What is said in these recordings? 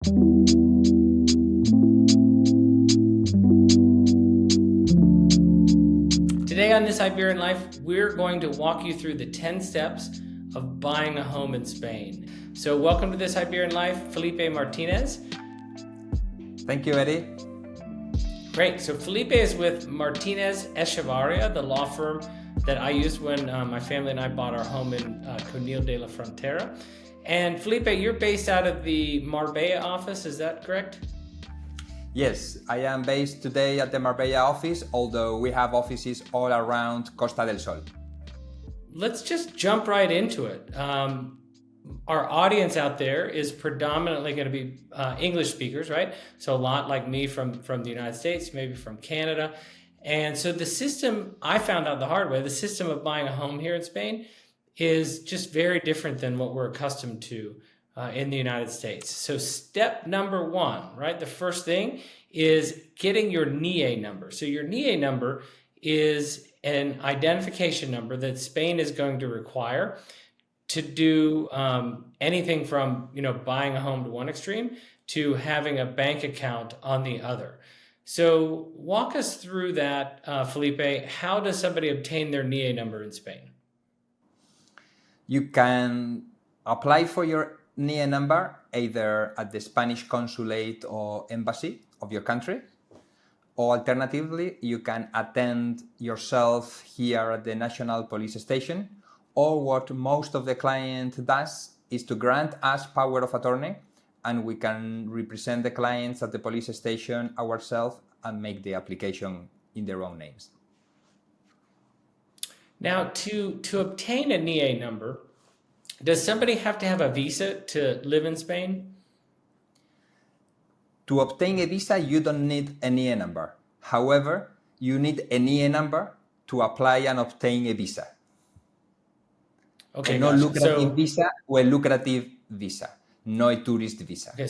Today on This Iberian Life, we're going to walk you through the 10 steps of buying a home in Spain. So welcome to This Iberian Life, Felipe Martinez. Thank you, Eddie. Great. So Felipe is with Martinez Echevarria, the law firm that I used when my family and I bought our home in Conil de la Frontera. And Felipe, you're based out of the Marbella office, is that correct? Yes, I am based today at the Marbella office, although we have offices all around Costa del Sol. Let's just jump right into it. Our audience out there is predominantly going to be English speakers, right? So a lot like me from the United States, maybe from Canada. And so the system, I found out the hard way, the system of buying a home here in Spain is just very different than what we're accustomed to in the United States. So step number one, right? The first thing is getting your NIE number. So your NIE number is an identification number that Spain is going to require to do anything from, buying a home to one extreme to having a bank account on the other. So walk us through that, Felipe. How does somebody obtain their NIE number in Spain? You can apply for your NIE number either at the Spanish consulate or embassy of your country, or alternatively, you can attend yourself here at the National Police Station, or what most of the client does is to grant us power of attorney, and we can represent the clients at the police station ourselves and make the application in their own names. Now, to obtain a NIE number, does somebody have to have a visa to live in Spain? To obtain a visa, you don't need a NIE number. However, you need a NIE number to apply and obtain a visa. Okay, no lucrative visa or a lucrative visa, no a tourist visa. Okay,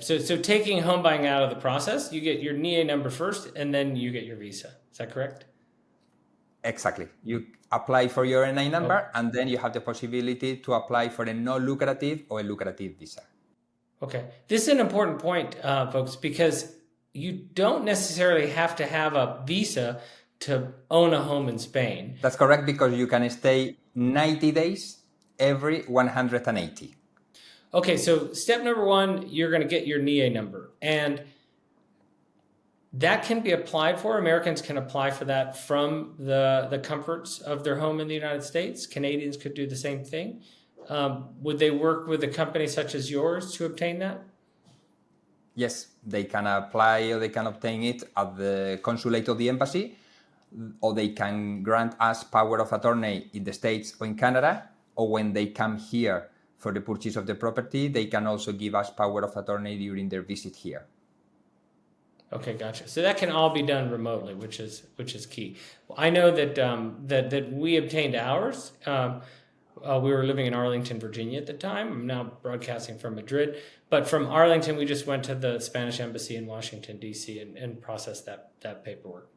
so taking home buying out of the process, you get your NIE number first, and then you get your visa. Is that correct? Exactly. You apply for your NIE number, and then you have the possibility to apply for a no-lucrative or a lucrative visa. Okay. This is an important point, folks, because you don't necessarily have to have a visa to own a home in Spain. That's correct, because you can stay 90 days every 180. Okay, so step number one, you're going to get your NIE number. And that can be applied for. Americans can apply for that from the comforts of their home in the United States. Canadians could do the same thing. Would they work with a company such as yours to obtain that? Yes, they can apply or they can obtain it at the consulate or the embassy, or they can grant us power of attorney in the States or in Canada, or when they come here for the purchase of the property, they can also give us power of attorney during their visit here. Okay, gotcha. So that can all be done remotely, which is key. Well, I know that that we obtained ours. We were living in Arlington, Virginia at the time. I'm now broadcasting from Madrid. But from Arlington, we just went to the Spanish embassy in Washington, D.C. and processed that paperwork.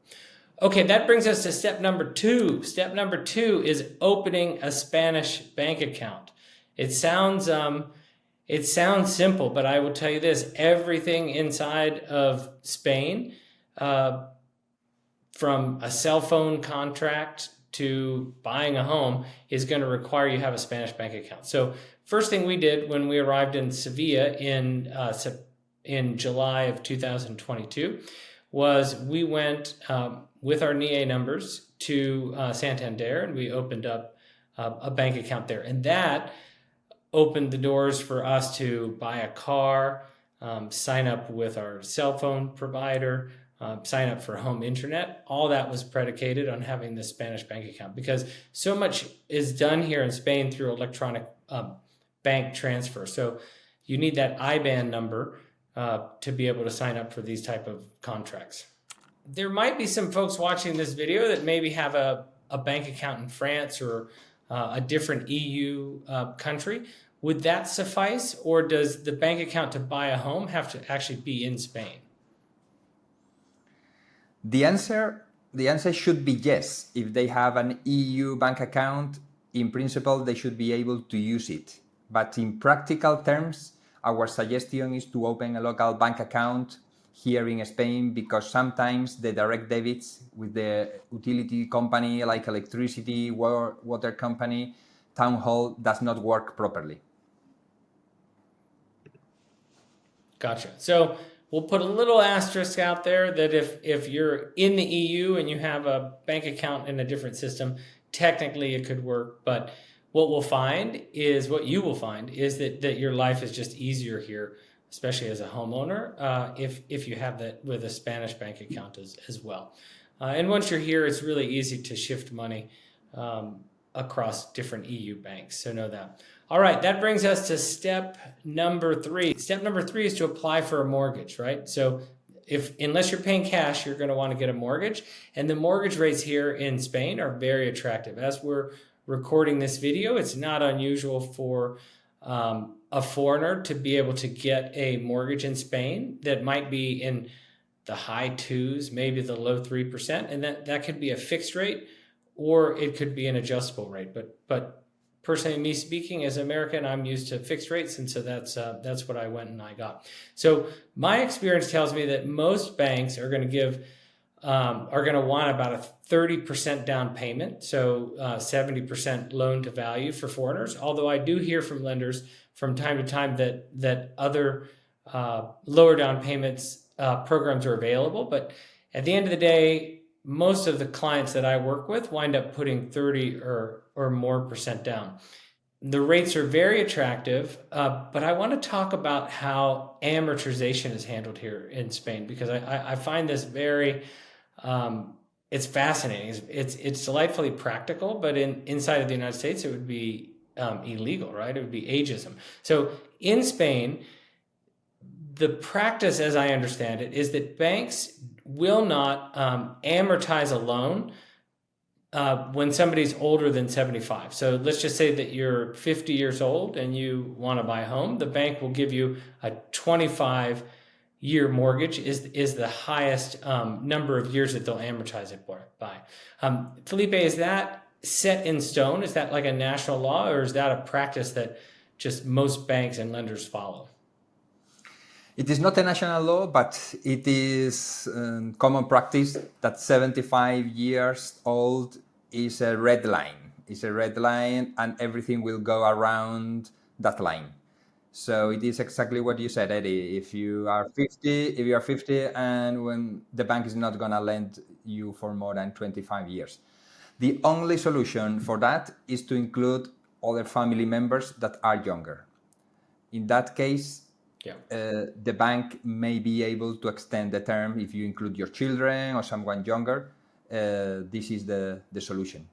Okay, that brings us to step number two. Step number two is opening a Spanish bank account. It sounds simple, but I will tell you this, everything inside of Spain, from a cell phone contract to buying a home, is going to require you have a Spanish bank account. So first thing we did when we arrived in Sevilla in July of 2022 was we went with our NIE numbers to Santander, and we opened up a bank account there. And that opened the doors for us to buy a car, sign up with our cell phone provider, sign up for home internet. All that was predicated on having the Spanish bank account, because so much is done here in Spain through electronic bank transfer. So you need that IBAN number to be able to sign up for these type of contracts. There might be some folks watching this video that maybe have a bank account in France or a different EU country. Would that suffice, or does the bank account to buy a home have to actually be in Spain? The answer should be yes. If they have an EU bank account, in principle, they should be able to use it. But in practical terms, our suggestion is to open a local bank account here in Spain, because sometimes the direct debits with the utility company like electricity, water company, town hall does not work properly. Gotcha. So we'll put a little asterisk out there that if you're in the EU and you have a bank account in a different system, technically it could work. But what you will find is that your life is just easier here, especially as a homeowner, if you have that with a Spanish bank account as well. And once you're here, it's really easy to shift money across different EU banks. So know that. All right, that brings us to step number 3. Step number 3 is to apply for a mortgage, right? So unless you're paying cash, you're going to want to get a mortgage. And the mortgage rates here in Spain are very attractive. As we're recording this video, it's not unusual for a foreigner to be able to get a mortgage in Spain that might be in the high 2s, maybe the low 3%. And that could be a fixed rate, or it could be an adjustable rate. But personally, me speaking, as an American, I'm used to fixed rates, and so that's what I went and I got. So my experience tells me that most banks are going to want about a 30% down payment, so 70% loan to value for foreigners. Although I do hear from lenders from time to time that other lower down payments programs are available, but at the end of the day, most of the clients that I work with wind up putting 30 or more percent down. The rates are very attractive, but I want to talk about how amortization is handled here in Spain, because I find this very, it's fascinating. It's delightfully practical, but inside of the United States, it would be illegal, right? It would be ageism. So in Spain, the practice, as I understand it, is that banks will not amortize a loan when somebody's older than 75. So let's just say that you're 50 years old and you want to buy a home. The bank will give you a 25-year mortgage is the highest number of years that they'll amortize it by. Felipe, is that set in stone? Is that like a national law, or is that a practice that just most banks and lenders follow? It is not a national law, but it is common practice that 75 years old is a red line. It's a red line, and everything will go around that line. So it is exactly what you said, Eddie. If you are 50, and when the bank is not going to lend you for more than 25 years. The only solution for that is to include other family members that are younger. In that case, the bank may be able to extend the term if you include your children or someone younger. This is the solution.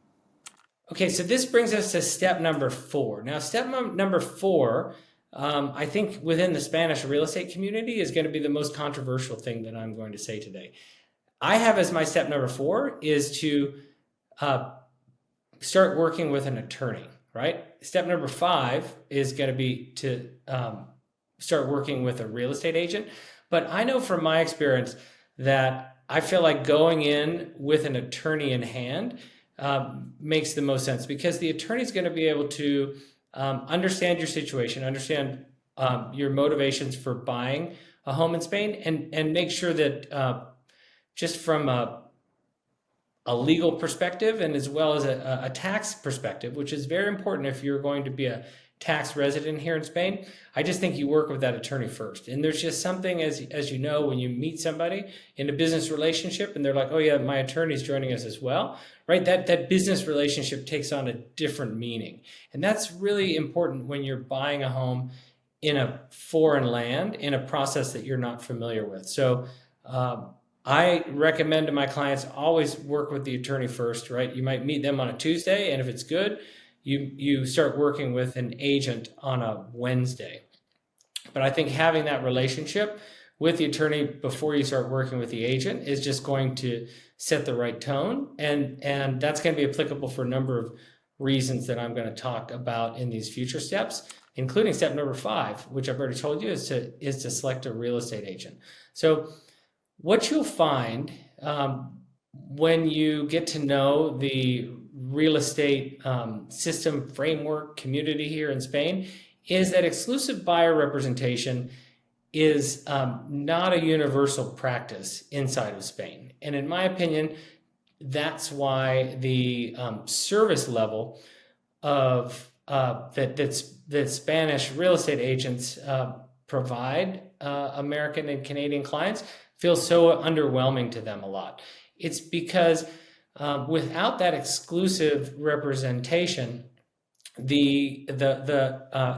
Okay, so this brings us to step number 4. Now, step number 4, I think within the Spanish real estate community is going to be the most controversial thing that I'm going to say today. I have as my step number 4 is to start working with an attorney, right? Step number 5 is going to be to start working with a real estate agent. But I know from my experience that I feel like going in with an attorney in hand makes the most sense, because the attorney is going to be able to understand your situation, understand your motivations for buying a home in Spain, and make sure that just from a legal perspective, and as well as a tax perspective, which is very important if you're going to be a tax resident here in Spain, I just think you work with that attorney first. And there's just something, as you know, when you meet somebody in a business relationship and they're like, oh yeah, my attorney's joining us as well, right? That business relationship takes on a different meaning. And that's really important when you're buying a home in a foreign land, in a process that you're not familiar with. So I recommend to my clients, always work with the attorney first, right? You might meet them on a Tuesday, and if it's good, you start working with an agent on a Wednesday. But I think having that relationship with the attorney before you start working with the agent is just going to set the right tone. And that's going to be applicable for a number of reasons that I'm going to talk about in these future steps, including step number 5, which I've already told you, is to select a real estate agent. So what you'll find when you get to know the real estate system framework community here in Spain is that exclusive buyer representation is not a universal practice inside of Spain. And in my opinion, that's why the service level of that Spanish real estate agents provide American and Canadian clients feels so underwhelming to them a lot. It's because without that exclusive representation, the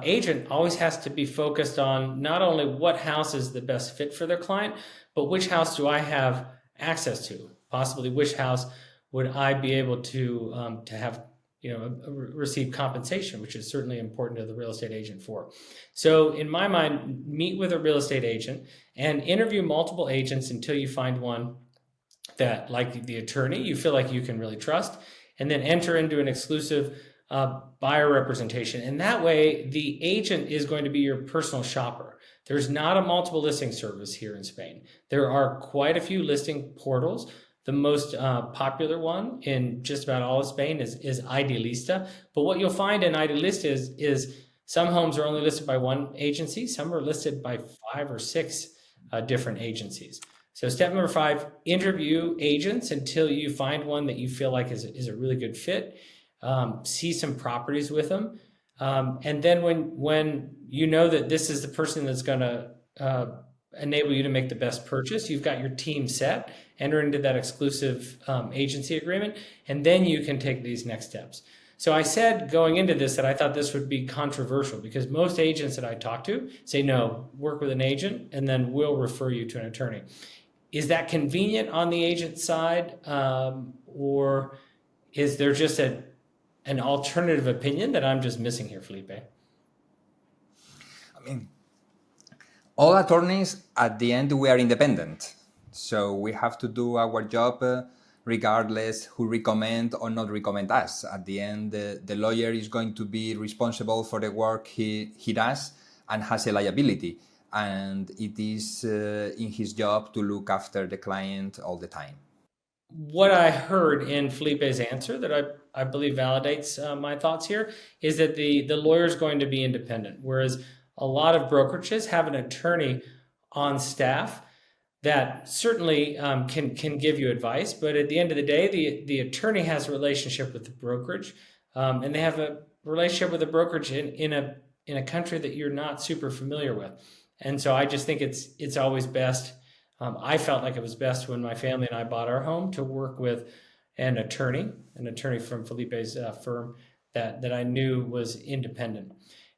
agent always has to be focused on not only what house is the best fit for their client, but which house do I have access to? Possibly which house would I be able to have receive compensation, which is certainly important to the real estate agent for. So in my mind, meet with a real estate agent and interview multiple agents until you find one that, like the attorney, you feel like you can really trust, and then enter into an exclusive buyer representation. And that way, the agent is going to be your personal shopper. There's not a multiple listing service here in Spain. There are quite a few listing portals. The most popular one in just about all of Spain is Idealista. But what you'll find in Idealista is some homes are only listed by one agency. Some are listed by 5 or 6 different agencies. So step number 5, interview agents until you find one that you feel like is a really good fit. See some properties with them. And then when you know that this is the person that's going to enable you to make the best purchase, you've got your team set, enter into that exclusive agency agreement, and then you can take these next steps. So I said going into this that I thought this would be controversial because most agents that I talk to say, no, work with an agent and then we'll refer you to an attorney. Is that convenient on the agent side, or is there just an alternative opinion that I'm just missing here, Felipe? I mean, all attorneys, at the end, we are independent. So we have to do our job regardless who recommend or not recommend us. At the end, the lawyer is going to be responsible for the work he does and has a liability. And it is in his job to look after the client all the time. What I heard in Felipe's answer that I believe validates my thoughts here is that the lawyer is going to be independent, whereas a lot of brokerages have an attorney on staff that certainly can give you advice, but at the end of the day, the attorney has a relationship with the brokerage, and they have a relationship with the brokerage in a country that you're not super familiar with. And so I just think it's always best. I felt like it was best when my family and I bought our home to work with an attorney from Felipe's firm that I knew was independent.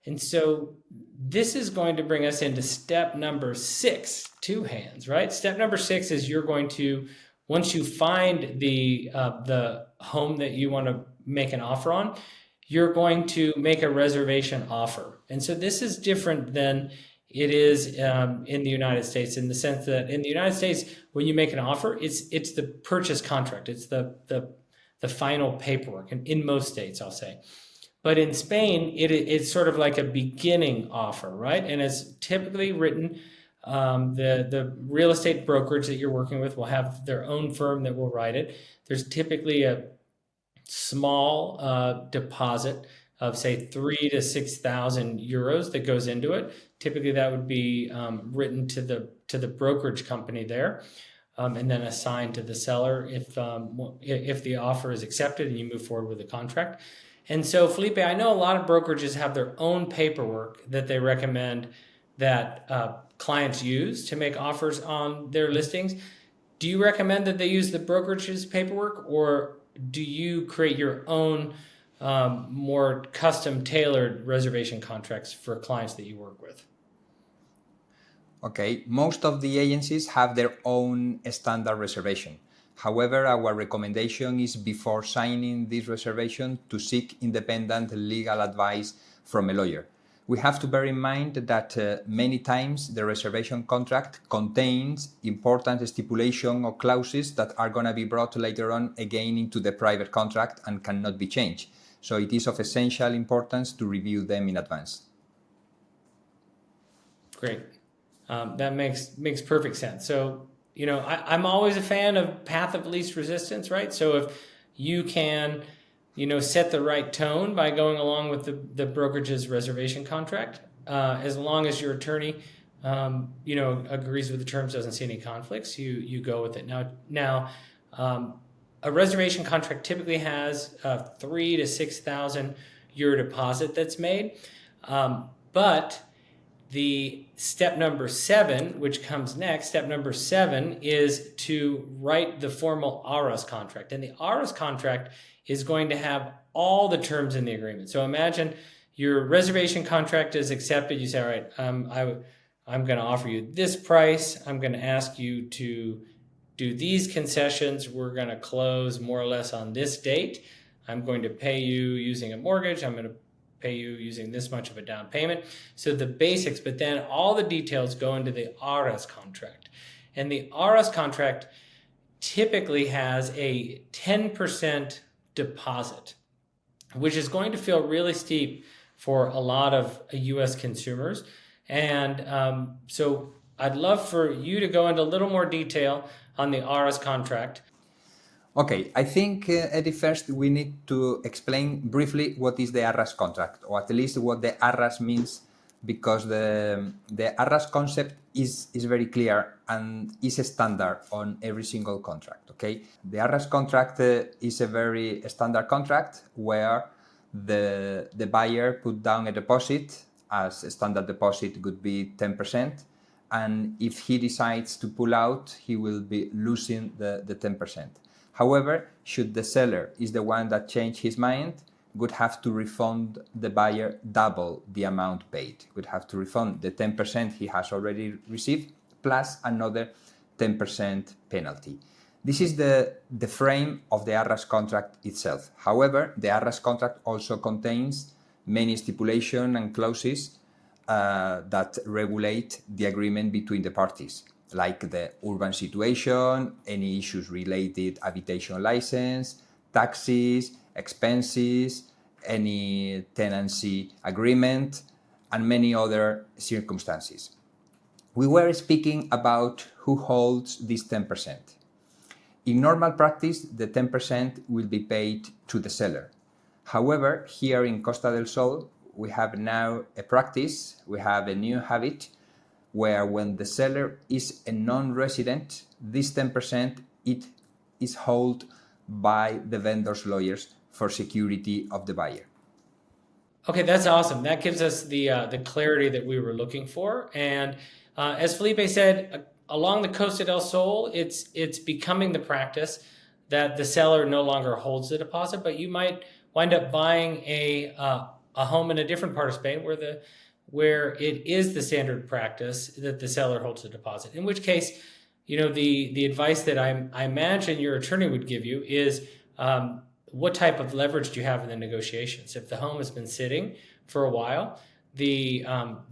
And so this is going to bring us into step number 6, 2 hands, right? Step number 6 is you're going to, once you find the home that you want to make an offer on, you're going to make a reservation offer. And so this is different than it is in the United States, in the sense that in the United States, when you make an offer, it's the purchase contract. It's the final paperwork, and in most states, I'll say. But in Spain, it's sort of like a beginning offer, right? And it's typically written, the real estate brokerage that you're working with will have their own firm that will write it. There's typically a small deposit of say 3,000 to 6,000 euros that goes into it. Typically that would be written to the brokerage company there, and then assigned to the seller if the offer is accepted and you move forward with the contract. And so, Felipe, I know a lot of brokerages have their own paperwork that they recommend that clients use to make offers on their listings. Do you recommend that they use the brokerage's paperwork, or do you create your own more custom-tailored reservation contracts for clients that you work with? Okay, most of the agencies have their own standard reservation. However, our recommendation is before signing this reservation to seek independent legal advice from a lawyer. We have to bear in mind that many times the reservation contract contains important stipulation or clauses that are going to be brought later on again into the private contract and cannot be changed. So it is of essential importance to review them in advance. Great. That makes perfect sense. So, I'm always a fan of path of least resistance, right? So if you can set the right tone by going along with the brokerage's reservation contract. As long as your attorney, agrees with the terms, doesn't see any conflicts, you go with it. Now, a reservation contract typically has a 3,000 to 6,000 euro deposit that's made, but the step number 7, which comes next, step number 7 is to write the formal Arras contract. And the Arras contract is going to have all the terms in the agreement. So imagine your reservation contract is accepted. You say, all right, I'm going to offer you this price. I'm going to ask you to do these concessions. We're going to close more or less on this date. I'm going to pay you using a mortgage. I'm going to pay you using this much of a down payment. So the basics, but then all the details go into the Arras contract. And the Arras contract typically has a 10% deposit, which is going to feel really steep for a lot of US consumers. And so I'd love for you to go into a little more detail on the Arras contract. Okay, I think, Eddie, first we need to explain briefly what is the Arras contract, or at least what the Arras means, because the Arras concept is very clear and is a standard on every single contract, okay? The Arras contract is a very standard contract where the buyer put down a deposit, as a standard deposit would be 10%, and if he decides to pull out, he will be losing the 10%. However, should the seller is the one that changed his mind, would have to refund the buyer double the amount paid. Would have to refund the 10% he has already received plus another 10% penalty. This is the frame of the Arras contract itself. However, the Arras contract also contains many stipulations and clauses that regulate the agreement between the parties, like the urban situation, any issues related habitation license, taxes, expenses, any tenancy agreement, and many other circumstances. We were speaking about who holds this 10%. In normal practice, the 10% will be paid to the seller. However, here in Costa del Sol, we have now a practice, we have a new habit, where when the seller is a non-resident, this 10% it is held by the vendor's lawyers for security of the buyer. Okay, that's awesome. That gives us the clarity that we were looking for. And as Felipe said, along the Costa del Sol, it's becoming the practice that the seller no longer holds the deposit, but you might wind up buying a home in a different part of Spain where it is the standard practice that the seller holds the deposit. In which case, the advice that I imagine your attorney would give you is what type of leverage do you have in the negotiations? If the home has been sitting for a while, the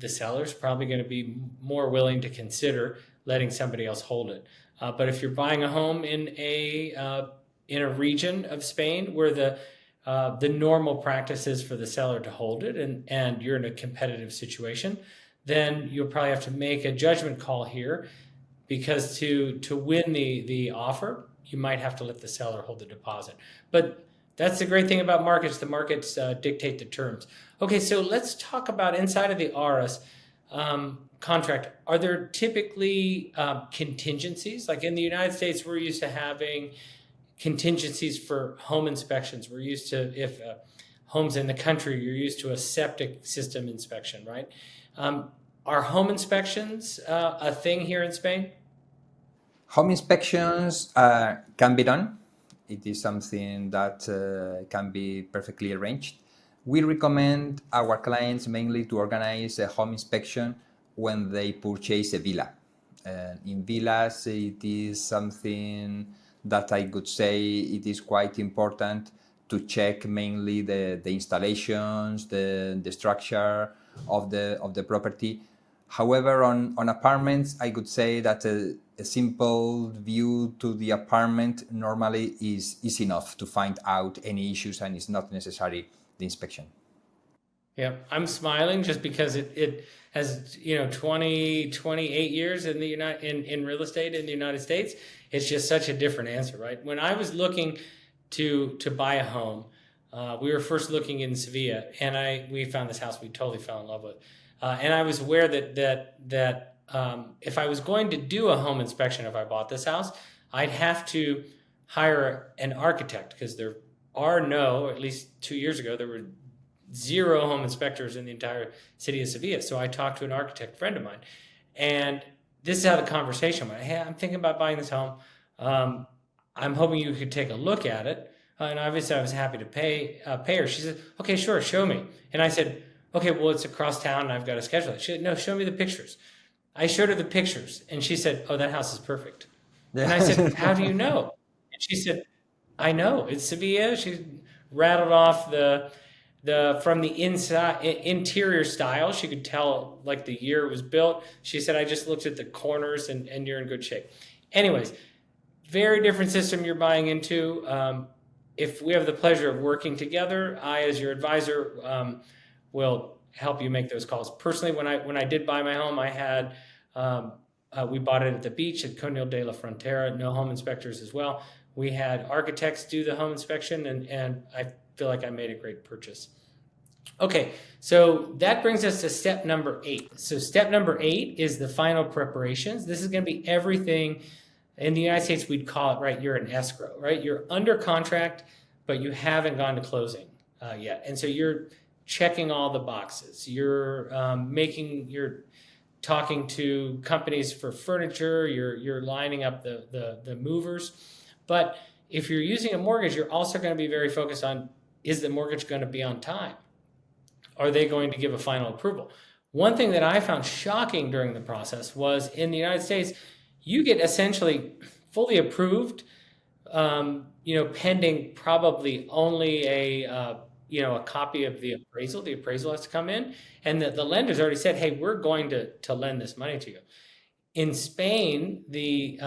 seller's probably going to be more willing to consider letting somebody else hold it. But if you're buying a home in a region of Spain where the normal practice is for the seller to hold it and you're in a competitive situation, then you'll probably have to make a judgment call here, because to win the offer, you might have to let the seller hold the deposit. But that's the great thing about markets. The markets dictate the terms. Okay, so let's talk about inside of the Arras contract. Are there typically contingencies? Like in the United States, we're used to having contingencies for home inspections. We're used to, if homes in the country, you're used to a septic system inspection, right? Are home inspections a thing here in Spain? Home inspections can be done. It is something that can be perfectly arranged. We recommend our clients mainly to organize a home inspection when they purchase a villa. In villas, it is something that I could say it is quite important to check mainly the installations, the structure of the property. However, on apartments, I could say that a simple view to the apartment normally is enough to find out any issues, and it's not necessary the inspection. Yeah, I'm smiling just because it has 28 years in the in real estate in the United States. It's just such a different answer, right? When I was looking to buy a home, We were first looking in Sevilla, and we found this house we totally fell in love with. And I was aware that if I was going to do a home inspection, if I bought this house, I'd have to hire an architect, because there are at least 2 years ago, there were 0 home inspectors in the entire city of Sevilla. So I talked to an architect friend of mine, and this is how the conversation went. Hey, I'm thinking about buying this home. I'm hoping you could take a look at it. And obviously I was happy to pay her. She said, okay, sure, show me. And I said, okay, well, it's across town and I've got to schedule it. She said, no, show me the pictures. I showed her the pictures and she said, oh, that house is perfect. Yeah. And I said, how do you know? And she said, I know, it's Sevilla. She rattled off from the inside interior style. She could tell like the year it was built. She said, I just looked at the corners and you're in good shape. Anyways, very different system you're buying into. If we have the pleasure of working together, I, as your advisor, will help you make those calls. Personally, when I did buy my home, I had we bought it at the beach at Conil de la Frontera, no home inspectors as well. We had architects do the home inspection, and I feel like I made a great purchase. Okay, so that brings us to step number 8. So step number 8 is the final preparations. This is going to be everything. In the United States, we'd call it, right, you're an escrow, right? You're under contract, but you haven't gone to closing yet. And so you're checking all the boxes. You're talking to companies for furniture. You're lining up the movers. But if you're using a mortgage, you're also going to be very focused on, is the mortgage going to be on time? Are they going to give a final approval? One thing that I found shocking during the process was in the United States, you get essentially fully approved, pending probably only a copy of the appraisal. The appraisal has to come in, and the lender's already said, hey, we're going to lend this money to you. In Spain, the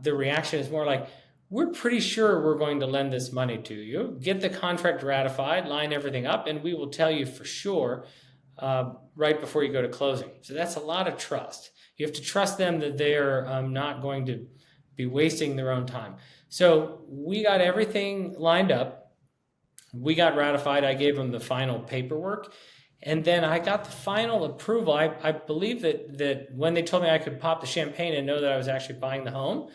reaction is more like, we're pretty sure we're going to lend this money to you. Get the contract ratified, line everything up, and we will tell you for sure right before you go to closing. So that's a lot of trust. You have to trust them that they're not going to be wasting their own time. So we got everything lined up. We got ratified. I gave them the final paperwork. And then I got the final approval. I believe that when they told me I could pop the champagne and know that I was actually buying the home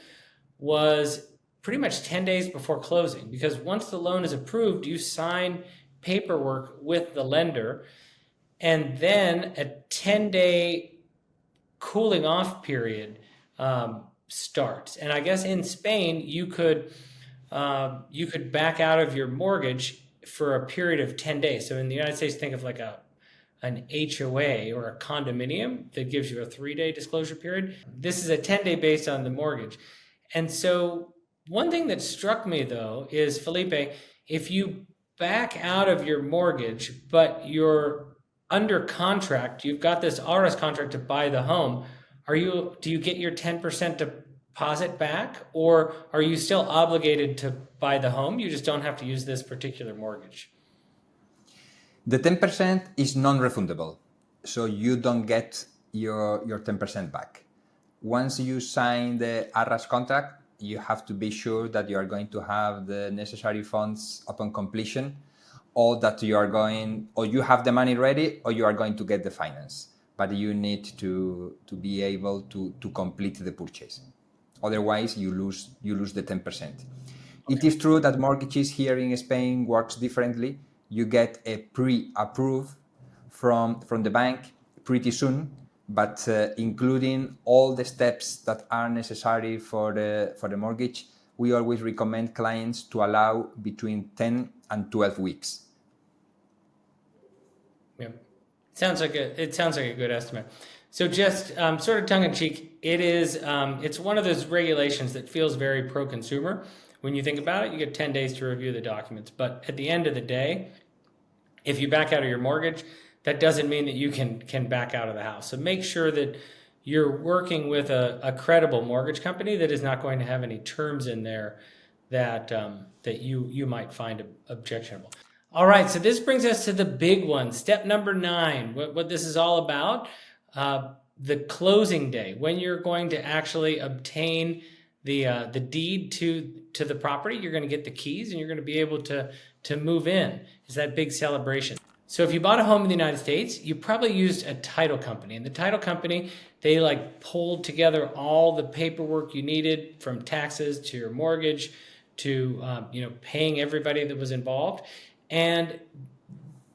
was pretty much 10 days before closing. Because once the loan is approved, you sign paperwork with the lender. And then a 10-day cooling off period starts. And I guess in Spain, you could back out of your mortgage for a period of 10 days. So in the United States, think of like an HOA or a condominium that gives you a 3-day disclosure period. This is a 10-day based on the mortgage. And so one thing that struck me though is, Felipe, if you back out of your mortgage, but you're under contract, you've got this Arras contract to buy the home, do you get your 10% deposit back, or are you still obligated to buy the home? You just don't have to use this particular mortgage. The 10% is non-refundable, so you don't get your 10% back. Once you sign the Arras contract, you have to be sure that you are going to have the necessary funds upon completion, or that you have the money ready, or you are going to get the finance. But you need to be able to complete the purchase. Otherwise, you lose the 10%. Okay. It is true that mortgages here in Spain works differently. You get a pre-approve from the bank pretty soon, but including all the steps that are necessary for the mortgage, we always recommend clients to allow between 10 and 12 weeks. Yeah, it sounds like a good estimate. So just sort of tongue-in-cheek, it's one of those regulations that feels very pro-consumer. When you think about it, you get 10 days to review the documents. But at the end of the day, if you back out of your mortgage, that doesn't mean that you can back out of the house. So make sure that you're working with a credible mortgage company that is not going to have any terms in there that you might find objectionable. All right, so this brings us to the big one, step number 9. What this is all about, the closing day, when you're going to actually obtain the deed to the property. You're going to get the keys, and you're going to be able to move in. It's that big celebration. So if you bought a home in the United States, you probably used a title company. And the title company, they like pulled together all the paperwork you needed, from taxes to your mortgage to paying everybody that was involved. And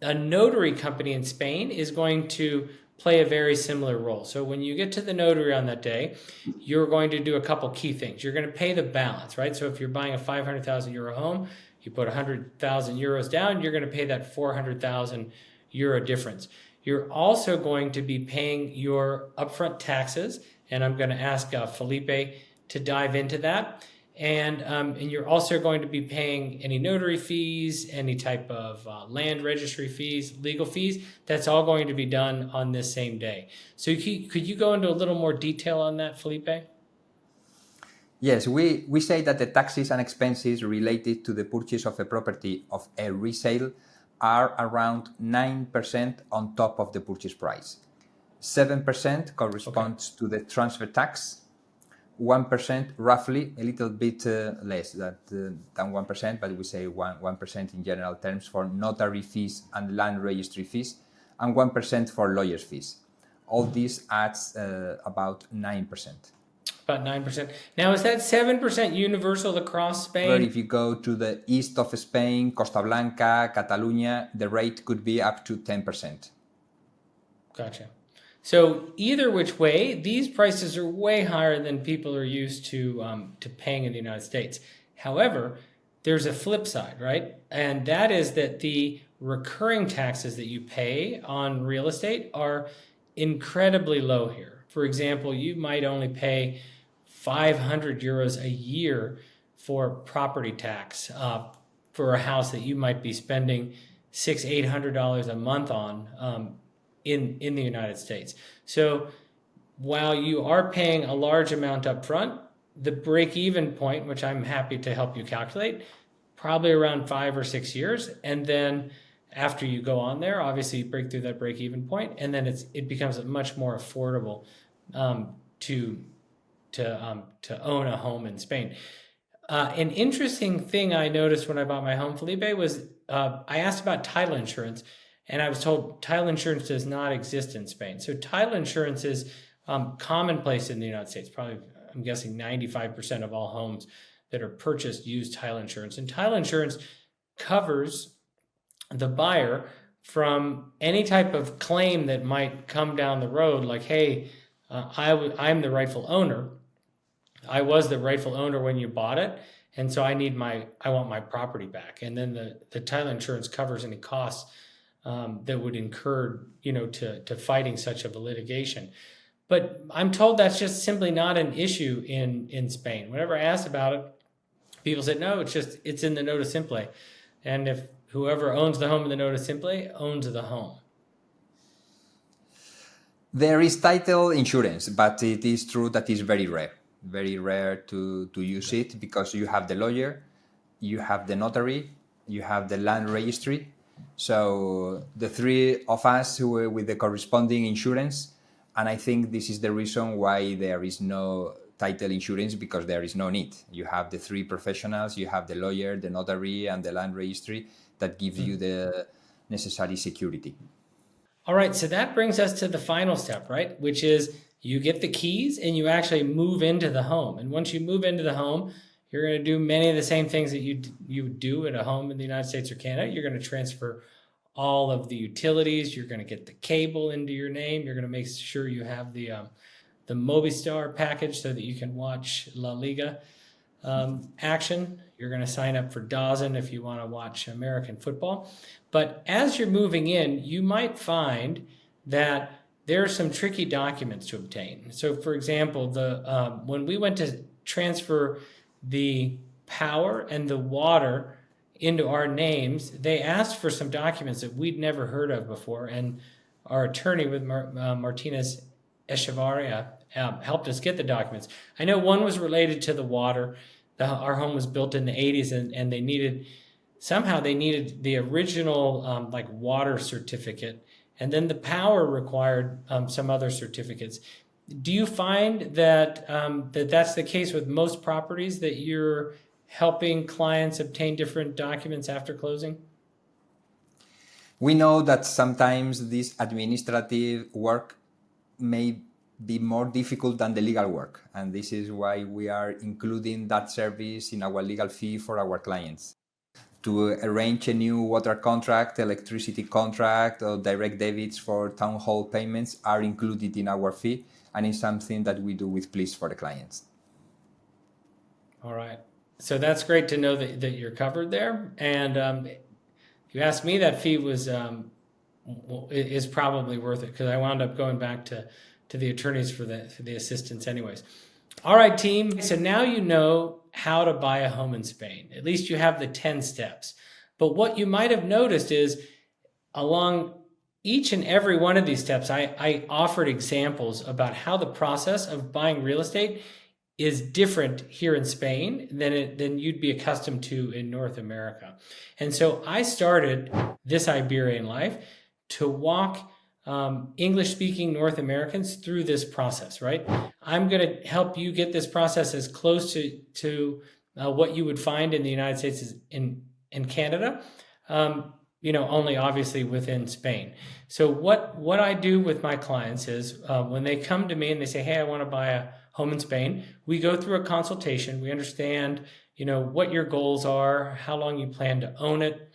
a notary company in Spain is going to play a very similar role. So when you get to the notary on that day, you're going to do a couple key things. You're going to pay the balance, right? So if you're buying a 500,000 euro home, you put 100,000 euros down, you're going to pay that 400,000 euro difference. You're also going to be paying your upfront taxes, and I'm going to ask Felipe to dive into that. And you're also going to be paying any notary fees, any type of land registry fees, legal fees. That's all going to be done on this same day. So could you go into a little more detail on that, Felipe? Yes, we say that the taxes and expenses related to the purchase of a property of a resale are around 9% on top of the purchase price. 7% corresponds to the transfer tax. 1%, roughly, a little bit less than 1%, but we say 1% in general terms for notary fees and land registry fees, and 1% for lawyers' fees. All this adds about 9%. About 9%. Now, is that 7% universal across Spain? But if you go to the east of Spain, Costa Blanca, Catalonia, the rate could be up to 10%. Gotcha. So either which way, these prices are way higher than people are used to paying in the United States. However, there's a flip side, right? And that is that the recurring taxes that you pay on real estate are incredibly low here. For example, you might only pay 500 euros a year for property tax for a house that you might be spending $600-800 a month on in the United States. So while you are paying a large amount up front, the break-even point, which I'm happy to help you calculate, probably around 5 or 6 years. And then after you go on there, obviously you break through that break-even point, and then it becomes much more affordable to own a home in Spain. An interesting thing I noticed when I bought my home, Felipe, was I asked about title insurance, and I was told title insurance does not exist in Spain. So title insurance is commonplace in the United States. Probably, I'm guessing 95% of all homes that are purchased use title insurance. And title insurance covers the buyer from any type of claim that might come down the road, like, hey, I'm the rightful owner. I was the rightful owner when you bought it, and so I want my property back. And then the title insurance covers any costs that would incur, to fighting such of a litigation. But I'm told that's just simply not an issue in Spain. Whenever I asked about it, people said, no, it's in the nota simple. And if whoever owns the home in the nota simple owns the home. There is title insurance, but it is true that it's very rare to use it, because you have the lawyer, you have the notary, you have the land registry. So the three of us who were with the corresponding insurance, and I think this is the reason why there is no title insurance, because there is no need. You have the three professionals, you have the lawyer, the notary, and the land registry that gives you the necessary security. All right, so that brings us to the final step, right? Which is you get the keys and you actually move into the home. And once you move into the home, you're going to do many of the same things that you would do at a home in the United States or Canada. You're going to transfer all of the utilities. You're going to get the cable into your name. You're going to make sure you have the Movistar package so that you can watch La Liga action. You're going to sign up for DAZN if you want to watch American football. But as you're moving in, you might find that there are some tricky documents to obtain. So, for example, when we went to transfer the power and the water into our names, they asked for some documents that we'd never heard of before, and our attorney with Martinez Echevarria helped us get the documents. I know one was related to the water. Our home was built in the 80s, and they needed the original water certificate, and then the power required some other certificates. Do you find that that's the case with most properties, that you're helping clients obtain different documents after closing? We know that sometimes this administrative work may be more difficult than the legal work, and this is why we are including that service in our legal fee for our clients. To arrange a new water contract, electricity contract, or direct debits for town hall payments are included in our fee, and it's something that we do with pleasure for the clients. All right. So that's great to know that you're covered there. And if you ask me, that fee is probably worth it, because I wound up going back to the attorneys for the assistance anyways. All right, team. So now you know how to buy a home in Spain. At least you have the 10 steps. But what you might have noticed is along each and every one of these steps, I offered examples about how the process of buying real estate is different here in Spain than you'd be accustomed to in North America. And so I started this Iberian life to walk English-speaking North Americans through this process, right? I'm going to help you get this process as close to what you would find in the United States as in Canada, only obviously within Spain. So what I do with my clients is when they come to me and they say, hey, I want to buy a home in Spain, we go through a consultation. We understand, what your goals are, how long you plan to own it,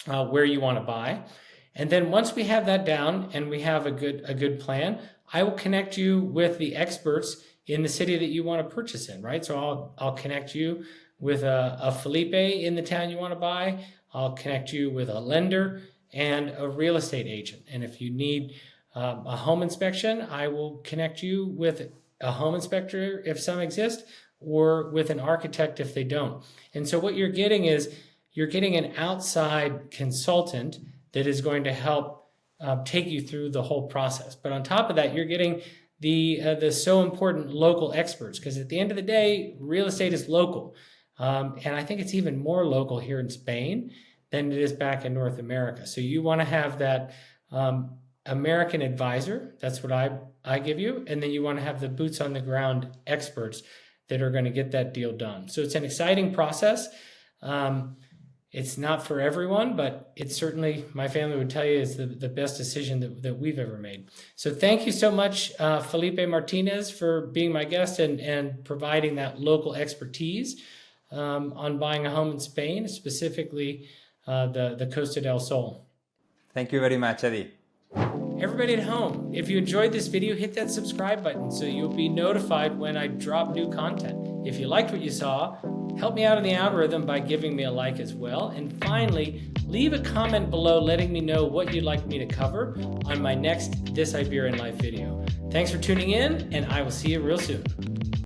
where you want to buy. And then once we have that down and we have a good plan, I will connect you with the experts in the city that you want to purchase in, right? So I'll connect you with a Felipe in the town you want to buy. I'll connect you with a lender and a real estate agent. And if you need a home inspection, I will connect you with a home inspector if some exist, or with an architect if they don't. And so what you're getting is an outside consultant that is going to help take you through the whole process. But on top of that, you're getting the so important local experts, because at the end of the day, real estate is local. And I think it's even more local here in Spain than it is back in North America. So you want to have that American advisor. That's what I give you. And then you want to have the boots on the ground experts that are going to get that deal done. So it's an exciting process. It's not for everyone, but it's certainly, my family would tell you, is the best decision that we've ever made. So thank you so much, Felipe Martinez, for being my guest and providing that local expertise on buying a home in Spain, specifically the Costa del Sol. Thank you very much, Eddie. Everybody at home, if you enjoyed this video, hit that subscribe button so you'll be notified when I drop new content. If you liked what you saw, help me out in the algorithm by giving me a like as well. And finally, leave a comment below letting me know what you'd like me to cover on my next This Iberian Life video. Thanks for tuning in, and I will see you real soon.